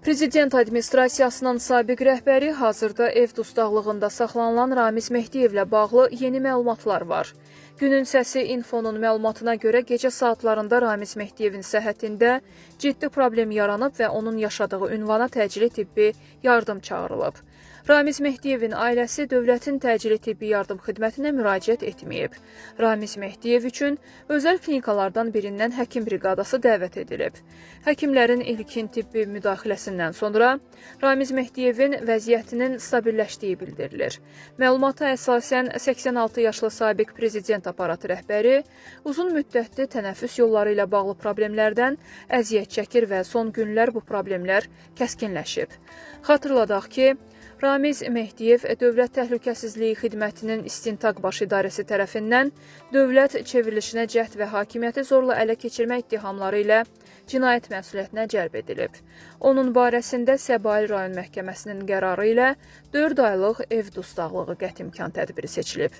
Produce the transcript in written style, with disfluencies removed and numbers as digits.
Prezident Administrasiyasının sabiq rəhbəri hazırda ev dustaqlığında saxlanılan Ramiz Mehdiyevlə bağlı yeni məlumatlar var. Günün Səsi İnfonun məlumatına görə gecə saatlarında Ramiz Mehdiyevin səhhətində ciddi problem yaranıb və onun yaşadığı ünvana təcili tibbi yardım çağırılıb. Ramiz Mehdiyevin ailəsi dövlətin təcili tibbi yardım xidmətinə müraciət etməyib. Ramiz Mehdiyev üçün özəl klinikalardan birindən həkim briqadası dəvət edilib. Həkimlərin ilkin tibbi müdaxiləsindən sonra Ramiz Mehdiyevin vəziyyətinin stabilləşdiyi bildirilir. Məlumata əsasən 86 yaşlı sabiq prezident aparatı rəhbəri uzun müddətli tənəffüs yolları ilə bağlı problemlərdən əziyyət çəkir və son günlər bu problemlər kəskinləşib. Xatırladaq ki, Ramiz Mehdiyev Dövlət Təhlükəsizliyi Xidmətinin İstintaq Baş İdarəsi tərəfindən dövlət çevrilişinə cəhd və hakimiyyəti zorla ələ keçirmə ittihamları ilə cinayət məsuliyyətinə cəlb edilib. Onun barəsində Səbail rayon məhkəməsinin qərarı ilə 4 aylıq ev dustaqlığı qətimkan tədbiri seçilib.